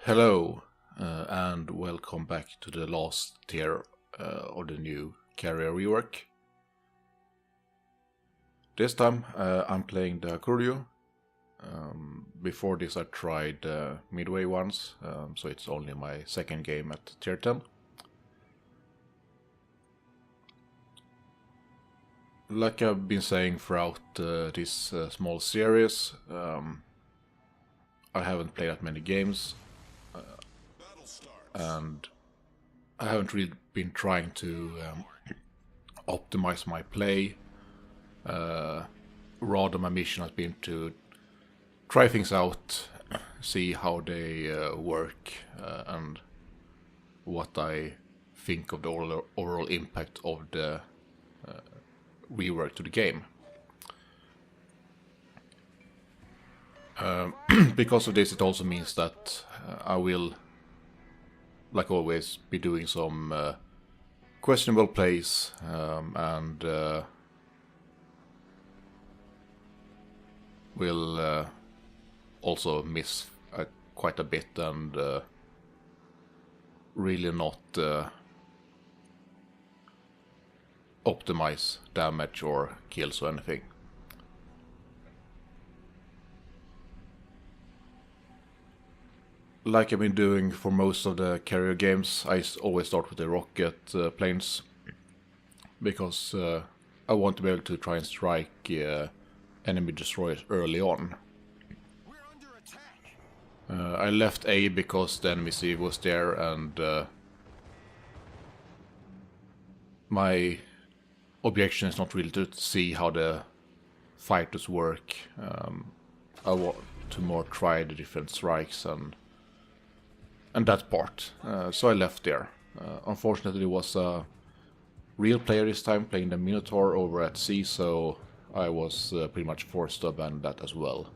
Hello, and welcome back to the last tier of the new carrier rework. This time I'm playing the Courier. Before this I tried Midway once, so it's only my second game at tier 10. Like I've been saying throughout this small series, I haven't played that many games. And I haven't really been trying to optimize my play. Rather, my mission has been to try things out, see how they work, and what I think of the overall impact of the rework to the game. Because of this, it also means that I will, like always, be doing some questionable plays and will also miss quite a bit and really not optimize damage or kills or anything. Like I've been doing for most of the carrier games, I always start with the rocket planes, because I want to be able to try and strike enemy destroyers early on. I left A because the enemy C was there, and my objection is not really to see how the fighters work. I want to more try the different strikes and that part, so I left there. Unfortunately, it was a real player this time playing the Minotaur over at sea, so I was pretty much forced to abandon that as well.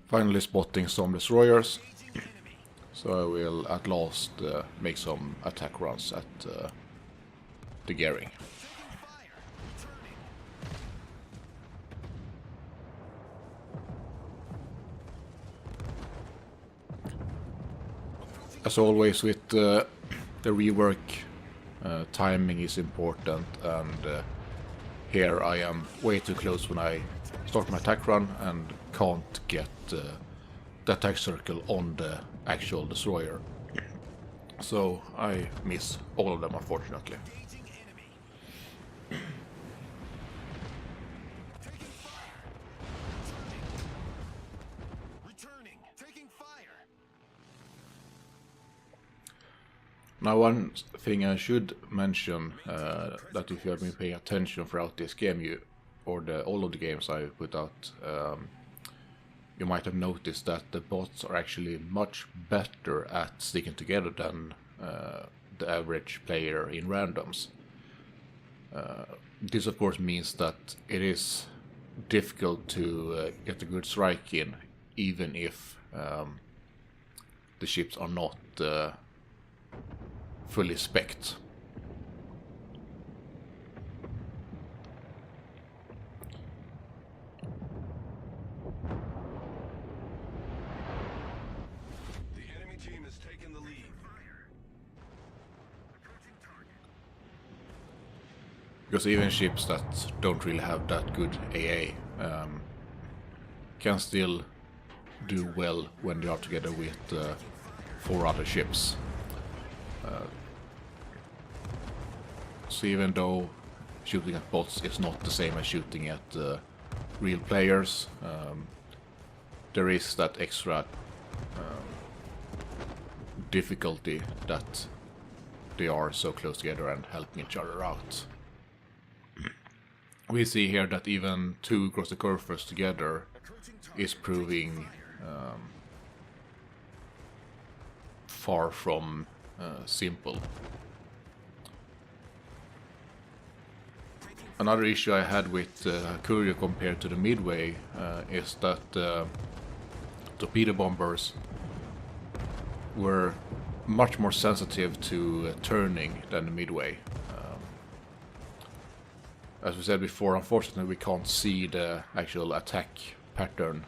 Finally spotting some destroyers, so I will at last make some attack runs at the gearing. As always with the rework, timing is important, and here I am way too close when I start my attack run and can't get the attack circle on the actual destroyer. So I miss all of them, unfortunately. Now, one thing I should mention, that if you have been paying attention throughout this game, all of the games I put out, you might have noticed that the bots are actually much better at sticking together than the average player in randoms. This of course means that it is difficult to get a good strike in, even if the ships are not fully spec'd. Because even ships that don't really have that good AA can still do well when they are together with 4 other ships. So even though shooting at bots is not the same as shooting at real players, there is that extra difficulty that they are so close together and helping each other out. We see here that even 2 across the curve first together is proving far from simple. Another issue I had with Courier compared to the Midway is that torpedo bombers were much more sensitive to turning than the midway. As we said before, unfortunately we can't see the actual attack pattern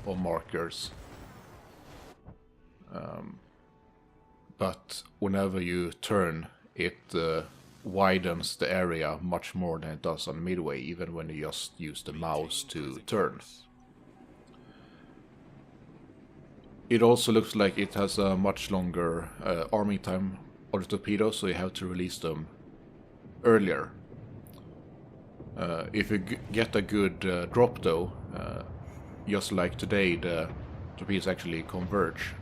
or markers. But whenever you turn, it widens the area much more than it does on midway, even when you just use the mouse to turn. It also looks like it has a much longer arming time of the torpedoes, so you have to release them earlier. If you get a good drop though, just like today, the torpedoes actually converge.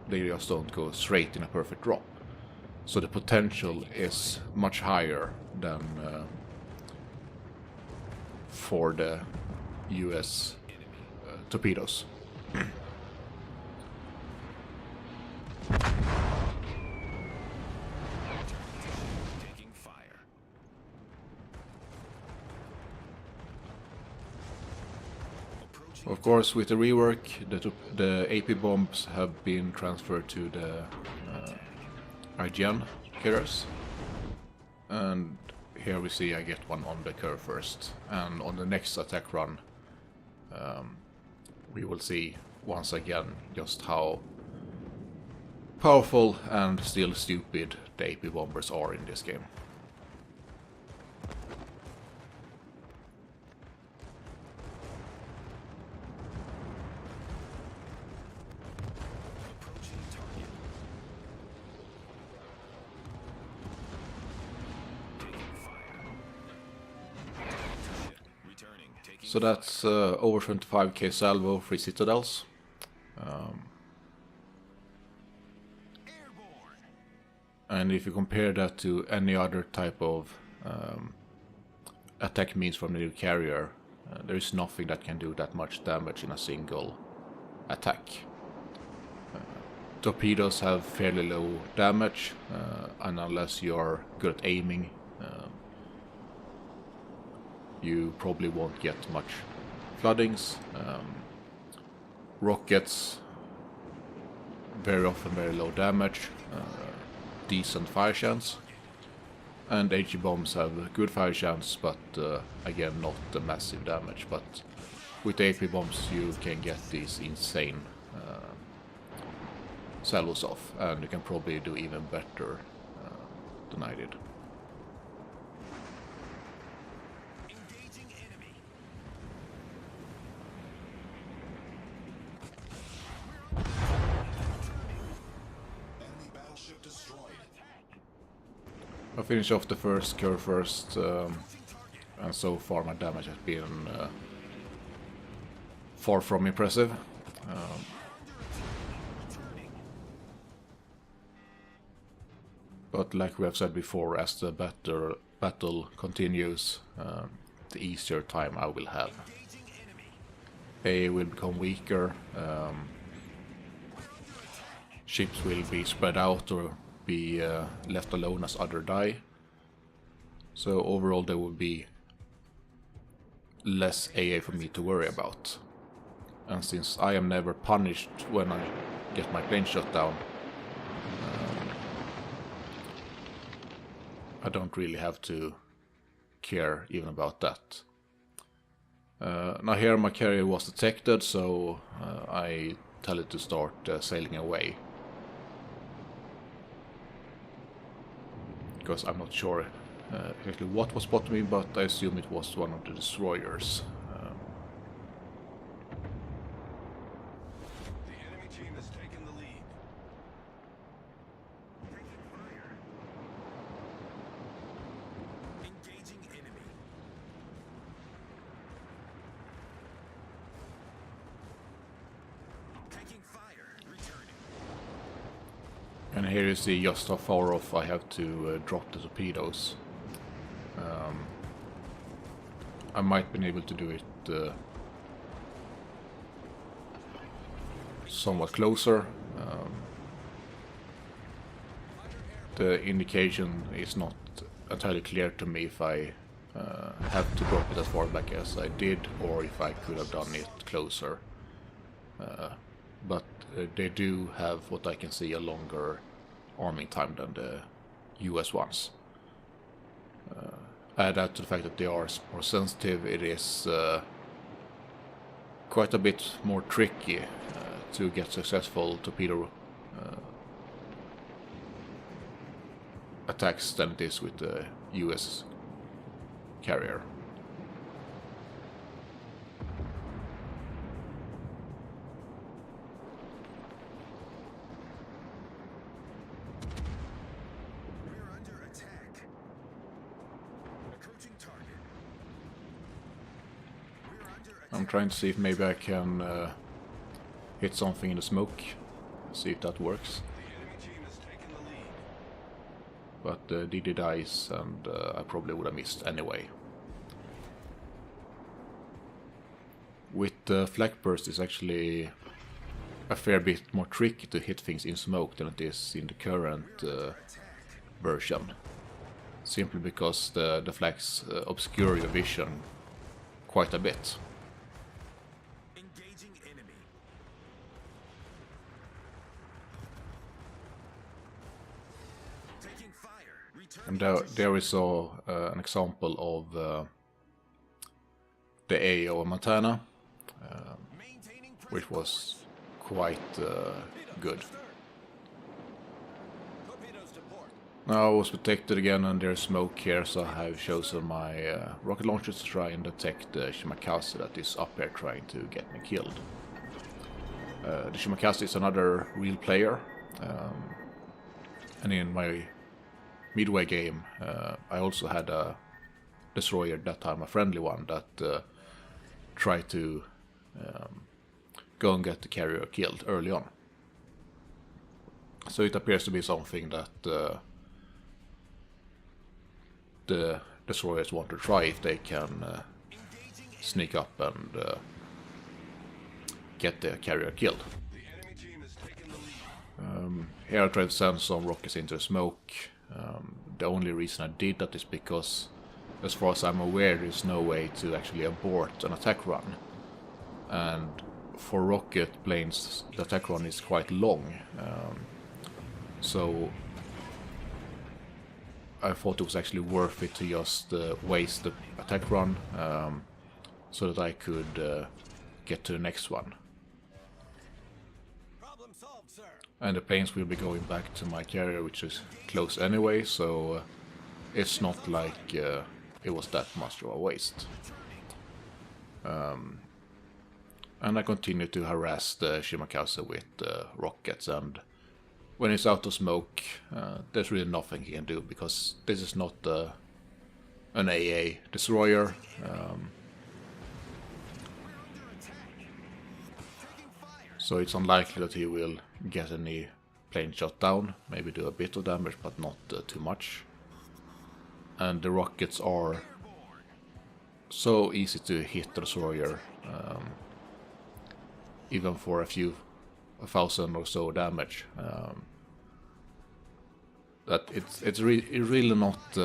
They just don't go straight in a perfect drop. So the potential is much higher than for the US torpedoes. Of course, with the rework, the AP bombs have been transferred to the IGN carriers. And here we see I get one on the curve first. And on the next attack run, we will see once again just how powerful and still stupid the AP bombers are in this game. So that's over 25k salvo, 3 citadels. And if you compare that to any other type of attack means from the new carrier, there is nothing that can do that much damage in a single attack. Torpedoes have fairly low damage, and unless you're good at aiming, you probably won't get much floodings. Rockets, very often very low damage, decent fire chance. And HE bombs have good fire chance, but again not the massive damage. But with AP bombs you can get these insane salvos off, and you can probably do even better than I did. I finished off the first curve first, and so far my damage has been far from impressive. But like we have said before, as the battle continues, the easier time I will have. AA will become weaker, ships will be spread out or be left alone as other die. So overall there will be less AA for me to worry about. And since I am never punished when I get my plane shot down, I don't really have to care even about that. Now here my carrier was detected, so I tell it to start sailing away. Because I'm not sure exactly what was spotting me, but I assume it was one of the destroyers. The enemy team has taken the lead. Taking fire. Engaging enemy. Taking fire. Returning. And here you see just how far off I have to drop the torpedoes. I might have been able to do it somewhat closer. The indication is not entirely clear to me if I have to drop it as far back as I did, or if I could have done it closer. but they do have, what I can see, a longer arming time than the US ones. Add that to the fact that they are more sensitive, it is quite a bit more tricky to get successful torpedo attacks than it is with the US carrier. We're under attack. Approaching target. We're under attack. I'm trying to see if maybe I can hit something in the smoke, see if that works. The enemy team has taken the lead. But DD dies, and I probably would have missed anyway. With flak burst, it's actually a fair bit more tricky to hit things in smoke than it is in the current version. Simply because the flags obscure your vision quite a bit. Engaging enemy. Taking fire. And Returning there we saw an example of the AO of Montana, maintaining pressure which was quite good. Torpedoes to port. Now I was detected again, and there's smoke here, so I have chosen my rocket launchers to try and detect the Shimakaze that is up here trying to get me killed. The Shimakaze is another real player, and in my midway game I also had a destroyer, that time a friendly one, that tried to go and get the carrier killed early on. So it appears to be something that the destroyers want to try if they can sneak up and get the carrier killed. The enemy team has taken the lead. Here I tried to send some rockets into the smoke. The only reason I did that is because, as far as I'm aware, there's no way to actually abort an attack run. And for rocket planes, the attack run is quite long. So I thought it was actually worth it to just waste the attack run so that I could get to the next one. Problem solved, sir. And the planes will be going back to my carrier, which is close anyway, so it's not like it was that much of a waste. And I continue to harass the Shimakaze with rockets, and when it's out of smoke, there's really nothing he can do, because this is not an AA destroyer. So it's unlikely that he will get any plane shot down, maybe do a bit of damage, but not too much. And the rockets are so easy to hit the destroyer, even for a thousand or so damage, that it's really not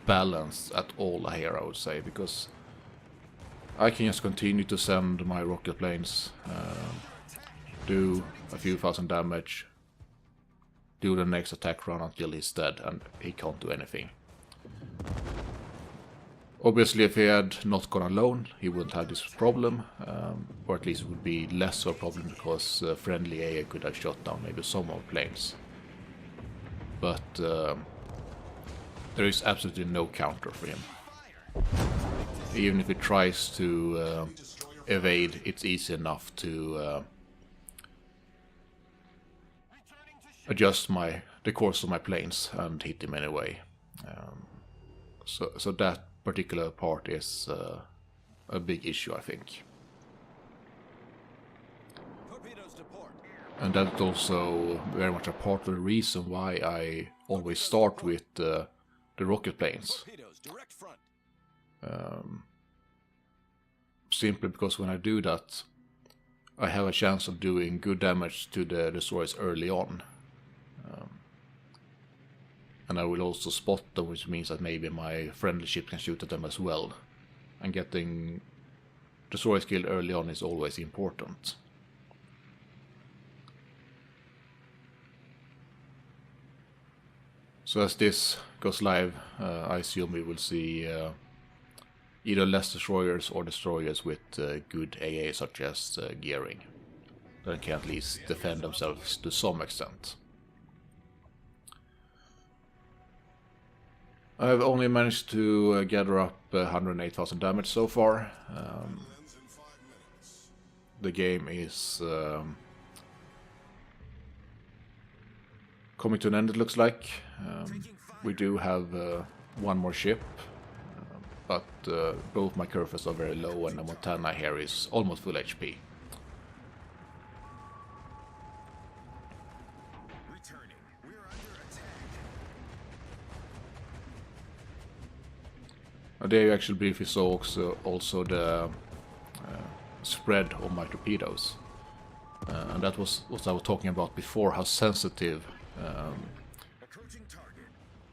balanced at all here, I would say, because I can just continue to send my rocket planes, do a few thousand damage, do the next attack run until he's dead, and he can't do anything. Obviously, if he had not gone alone, he wouldn't have this problem, or at least it would be less of a problem, because friendly AA could have shot down maybe some of the planes. But there is absolutely no counter for him. Even if he tries to evade, it's easy enough to adjust the course of my planes and hit him anyway. So that particular part is a big issue, I think. Torpedoes to port. And that's also very much a part of the reason why I always start with the rocket planes. Torpedoes direct front. Simply because when I do that, I have a chance of doing good damage to the destroyers early on. And I will also spot them, which means that maybe my friendly ship can shoot at them as well. And getting destroyer skill early on is always important. So as this goes live, I assume we will see either less destroyers or destroyers with good AA such as gearing, that can at least defend themselves to some extent. I've only managed to gather up 108,000 damage so far. The game is coming to an end, it looks like. We do have one more ship, but both my curves are very low and the Montana here is almost full HP. There you actually briefly saw also the spread of my torpedoes. And that was what I was talking about before, how sensitive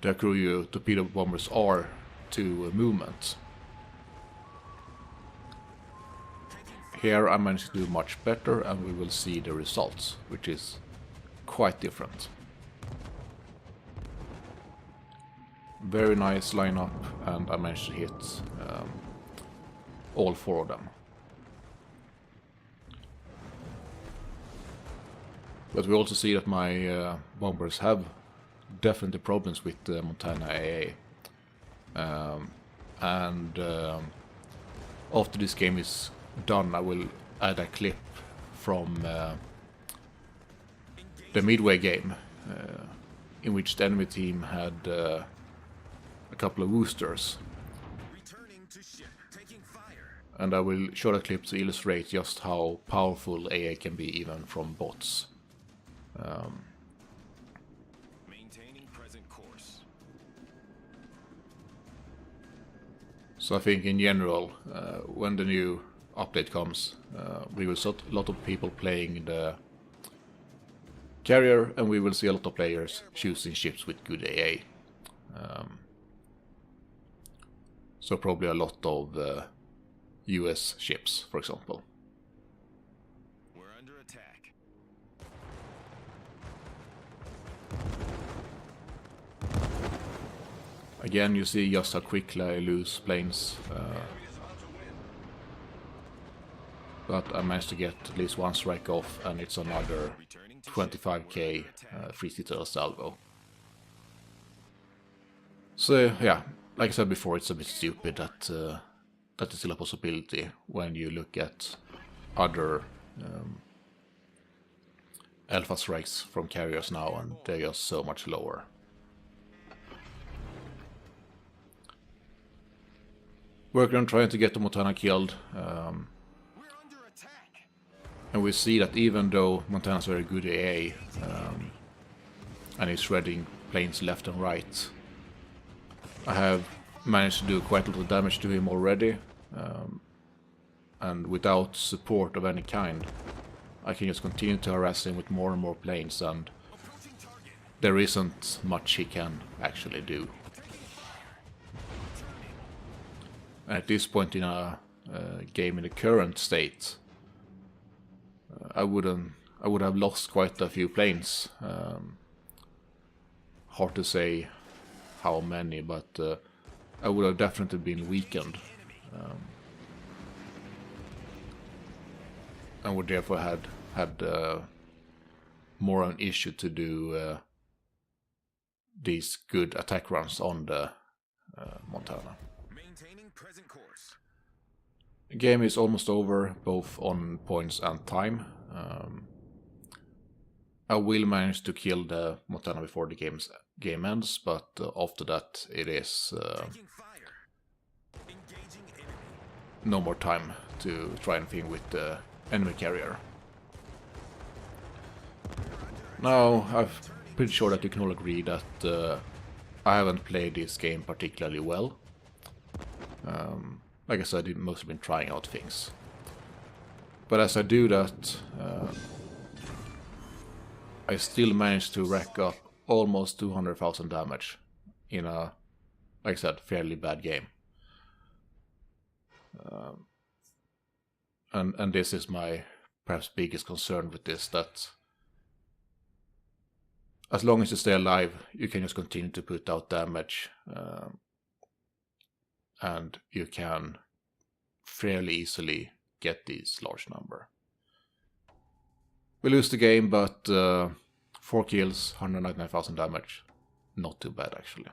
the Akruyu torpedo bombers are to movement. Here I managed to do much better, and we will see the results, which is quite different. Very nice lineup, and I managed to hit all 4 of them. But we also see that my bombers have definitely problems with the Montana AA. After this game is done, I will add a clip from the Midway game, in which the enemy team had a couple of boosters. And I will show that clip to illustrate just how powerful AA can be even from bots. Maintaining present course. So I think in general, when the new update comes, we will see a lot of people playing the carrier, and we will see a lot of players choosing ships with good AA. So probably a lot of US ships, for example. We're under attack. Again, you see just how quickly I lose planes. But I managed to get at least one strike off, and it's another 25k free-seater salvo. So yeah, like I said before, it's a bit stupid that that is still a possibility when you look at other alpha strikes from carriers now, and they're just so much lower. Working on trying to get the Montana killed, and we see that even though Montana's very good AA, and he's shredding planes left and right, I have managed to do quite a lot of damage to him already, and without support of any kind, I can just continue to harass him with more and more planes, and there isn't much he can actually do. And at this point in a game in the current state, I would have lost quite a few planes. Hard to say how many, but I would have definitely been weakened, and would therefore had more an issue to do these good attack runs on the Montana. Maintaining present course. The game is almost over, both on points and time. I will manage to kill the Montana before the game ends, but after that it is no more time to try anything with the enemy carrier. Now, I'm pretty sure that you can all agree that I haven't played this game particularly well. Like I said, I've mostly been trying out things. But as I do that, I still managed to rack up almost 200,000 damage in a, like I said, fairly bad game. and this is my perhaps biggest concern with this, that as long as you stay alive, you can just continue to put out damage, and you can fairly easily get these large number. We lose the game, but 4 kills, 199,000 damage. Not too bad, actually.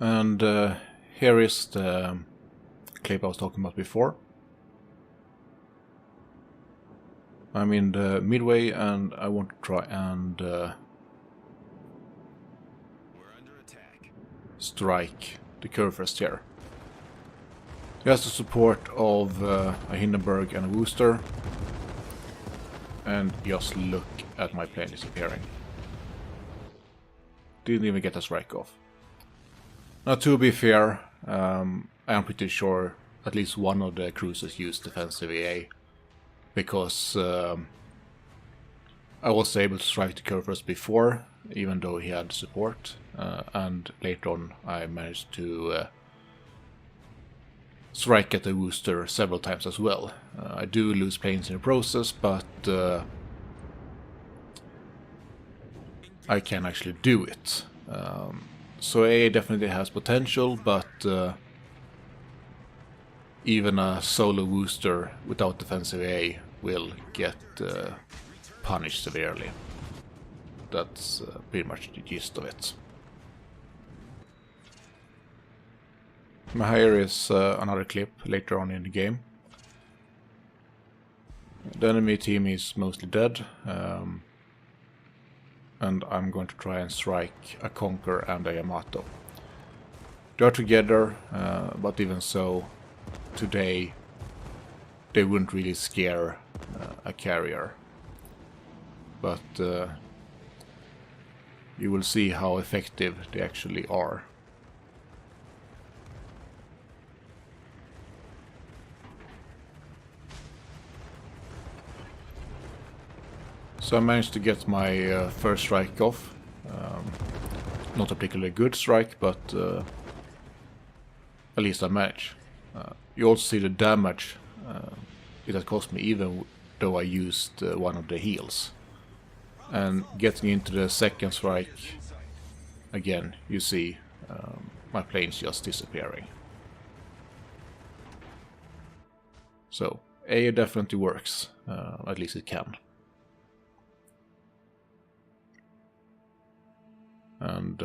And here is the clip I was talking about before. I'm in the midway and I want to try and We're under attack. strike the curve first here. He has the support of a Hindenburg and a Wooster. And just look at my plane disappearing. Didn't even get a strike off. Now, to be fair, I'm pretty sure at least one of the cruisers used defensive EA, because I was able to strike the curvers before, even though he had support, and later on I managed to strike at the Wooster several times as well. I do lose planes in the process, but I can actually do it. So AA definitely has potential, but even a solo Wooster without defensive AA will get punished severely. That's pretty much the gist of it. Here is another clip later on in the game. The enemy team is mostly dead, and I'm going to try and strike a Conqueror and a Yamato. They are together, but even so, today they wouldn't really scare a carrier. But you will see how effective they actually are. So I managed to get my first strike off. Not a particularly good strike, but at least I managed. You also see the damage it has cost me, even though I used one of the heals. And getting into the second strike, again, you see my planes just disappearing. So, AA definitely works, at least it can. And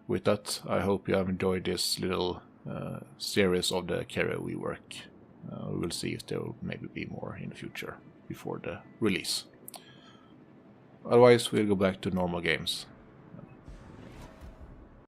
with that, I hope you have enjoyed this little series of the carrier rework. We will see if there will maybe be more in the future before the release. Otherwise, we'll go back to normal games.